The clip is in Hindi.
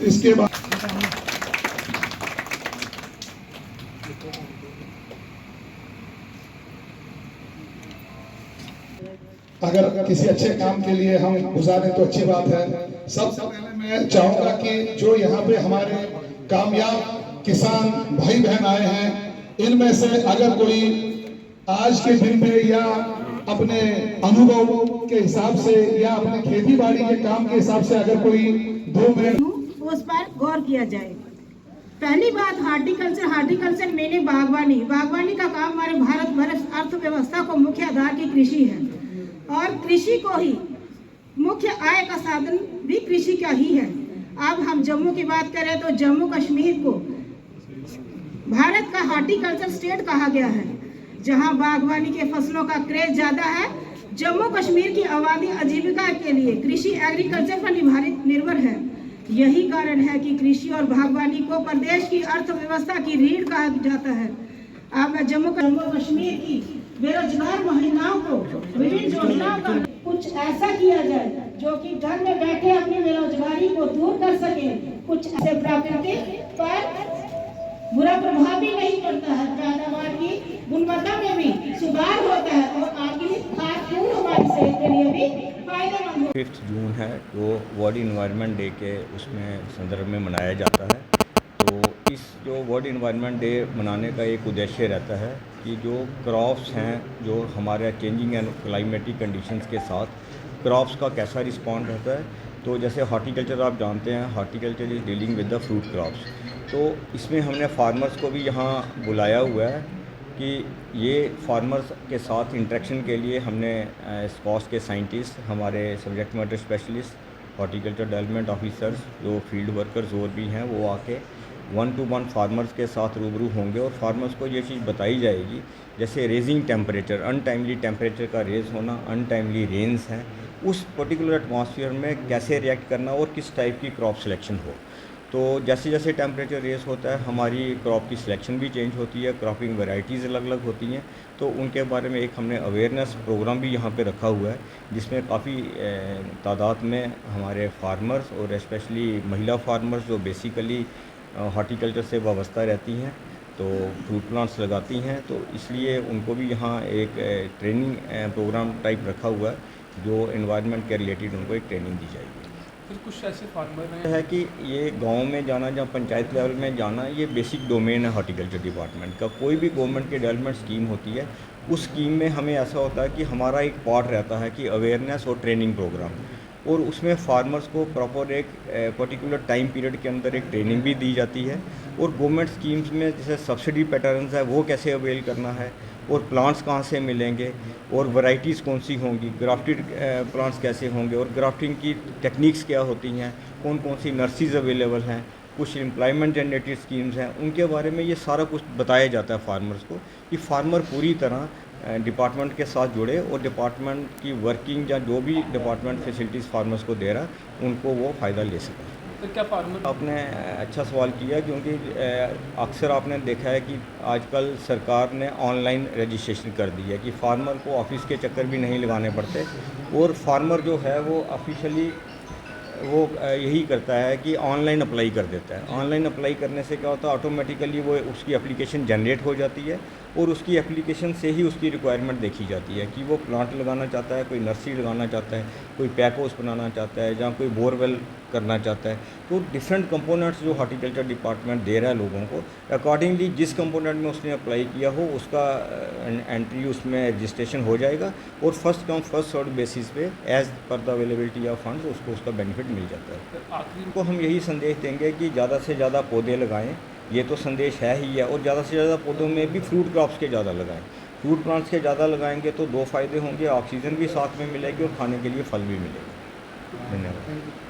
इसके बाद अगर किसी अच्छे काम के लिए हम गुजारें तो अच्छी बात है। सबसे पहले मैं चाहूंगा कि जो यहाँ पे हमारे कामयाब किसान भाई बहन आए हैं, इनमें से अगर कोई आज के दिन में या अपने अनुभव के हिसाब से या अपने खेती बाड़ी के काम के हिसाब से अगर कोई 2 मिनट उस पर गौर किया जाए। पहली बात हार्टिकल्चर मैंने बागवानी का काम हमारे भारत भर अर्थव्यवस्था को मुख्य आधार की कृषि है और कृषि को ही मुख्य आय का साधन भी कृषि का ही है। अब हम जम्मू की बात करें तो जम्मू कश्मीर को भारत का हार्टिकल्चर स्टेट कहा गया है, जहां बागवानी के फसलों का क्रेज ज्यादा है। जम्मू कश्मीर की आबादी आजीविका के लिए कृषि एग्रीकल्चर पर निर्भर है। यही कारण है कि कृषि और बागवानी को प्रदेश की अर्थव्यवस्था की रीढ़ कहा जाता है। अब मैं जम्मू कश्मीर की बेरोजगार महिलाओं को विभिन्न योजनाओं का कुछ ऐसा किया जाए जो कि घर में बैठे अपनी बेरोजगारी को दूर कर सके। कुछ ऐसे प्रकृति पर बुरा प्रभाव भी नहीं पड़ता है, पैदावार की गुणवत्ता में भी सुधार होता है और ऑर्गेनिक खाद फूड हमारी सेहत के लिए भी फायदेमंद है। 5 जून है वो वर्ल्ड इन्वायरमेंट डे के उसमें संदर्भ में मनाया जाता है। तो इस जो वर्ल्ड इन्वायरमेंट डे मनाने का एक उद्देश्य रहता है कि जो क्रॉप्स हैं, जो हमारे चेंजिंग एंड क्लाइमेटिक कंडीशंस के साथ क्रॉप्स का कैसा रिस्पॉन्ड रहता है। तो जैसे हॉर्टिकल्चर आप जानते हैं, horticulture is dealing with the fruit crops. तो इसमें हमने फार्मर्स को भी यहाँ बुलाया हुआ है कि ये फार्मर्स के साथ इंटरेक्शन के लिए हमने स्कॉस के साइंटिस्ट, हमारे subject matter specialist, horticulture development officers, जो फील्ड वर्कर्स और भी हैं, वो आके 1-to-1 फार्मर्स के साथ रूबरू होंगे और फार्मर्स को ये चीज़ बताई जाएगी, जैसे रेजिंग टेम्परेचर, अनटाइमली टेम्परेचर का रेज होना, अनटाइमली रेंस हैं, उस पर्टिकुलर एटमॉस्फेयर में कैसे रिएक्ट करना और किस टाइप की क्रॉप सिलेक्शन हो। तो जैसे जैसे टेम्परेचर रेस होता है, हमारी क्रॉप की सिलेक्शन भी चेंज होती है, क्रॉपिंग वैरायटीज़ अलग अलग होती हैं। तो उनके बारे में एक हमने अवेयरनेस प्रोग्राम भी यहाँ पे रखा हुआ है, जिसमें काफ़ी तादाद में हमारे फार्मर्स और स्पेशली महिला फार्मर्स जो बेसिकली हॉर्टिकल्चर से वाबस्ता रहती हैं, तो फ्रूट प्लांट्स लगाती हैं, तो इसलिए उनको भी यहाँ एक ट्रेनिंग प्रोग्राम टाइप रखा हुआ है, जो एनवायरनमेंट के रिलेटेड उनको एक ट्रेनिंग दी जाएगी। फिर कुछ ऐसे फार्मर है कि ये गांव में जाना या पंचायत लेवल में जाना, ये बेसिक डोमेन है हॉर्टिकल्चर डिपार्टमेंट का। कोई भी गवर्नमेंट की डेवलपमेंट स्कीम होती है, उस स्कीम में हमें ऐसा होता है कि हमारा एक पार्ट रहता है कि अवेयरनेस और ट्रेनिंग प्रोग्राम, और उसमें फार्मर्स को प्रॉपर एक पर्टिकुलर टाइम पीरियड के अंदर एक ट्रेनिंग भी दी जाती है। और गवर्नमेंट स्कीम्स में जैसे सब्सिडी पैटर्न्स है, वो कैसे अवेल करना है, और प्लांट्स कहाँ से मिलेंगे, और वैरायटीज़ कौन सी होंगी, ग्राफ्टेड प्लांट्स कैसे होंगे, और ग्राफ्टिंग की टेक्निक्स क्या होती हैं, कौन कौन सी नर्सरीज अवेलेबल हैं, कुछ एम्प्लॉयमेंट जनरेटेड स्कीम्स हैं, उनके बारे में ये सारा कुछ बताया जाता है फार्मर्स को, कि फार्मर पूरी तरह डिपार्टमेंट के साथ जुड़े और डिपार्टमेंट की वर्किंग या जो भी डिपार्टमेंट फैसिलिटीज़ फार्मर्स को दे रहा है, उनको वो फ़ायदा ले सकें। तो क्या फार्मर आपने अच्छा सवाल किया, क्योंकि अक्सर आपने देखा है कि आजकल सरकार ने ऑनलाइन रजिस्ट्रेशन कर दी है कि फार्मर को ऑफिस के चक्कर भी नहीं लगाने पड़ते, और फार्मर जो है वो ऑफिशियली वो यही करता है कि ऑनलाइन अप्लाई कर देता है। ऑनलाइन अप्लाई करने से क्या होता है, ऑटोमेटिकली वो उसकी एप्लीकेशन जनरेट हो जाती है, और उसकी एप्लीकेशन से ही उसकी रिक्वायरमेंट देखी जाती है कि वो प्लांट लगाना चाहता है, कोई नर्सरी लगाना चाहता है, कोई पैक हाउस बनाना चाहता है, या कोई बोरवेल करना चाहता है। तो डिफरेंट कंपोनेंट्स जो हॉर्टिकल्चर डिपार्टमेंट दे रहा है लोगों को, अकॉर्डिंगली जिस कंपोनेंट में उसने अप्लाई किया हो उसका एंट्री उसमें रजिस्ट्रेशन हो जाएगा, और first come first serve basis पे as per the availability of funds उसको उसका बेनिफिट मिल जाता है। आखिरी को हम यही संदेश देंगे कि ज़्यादा से ज़्यादा पौधे लगाएं, ये तो संदेश है ही है, और ज़्यादा से ज़्यादा पौधों में भी फ्रूट क्रॉप्स के ज़्यादा लगाएं। फ्रूट प्लांट्स के ज़्यादा लगाएंगे तो 2 फ़ायदे होंगे, ऑक्सीजन भी साथ में मिलेगी और खाने के लिए फल भी मिलेगा। धन्यवाद।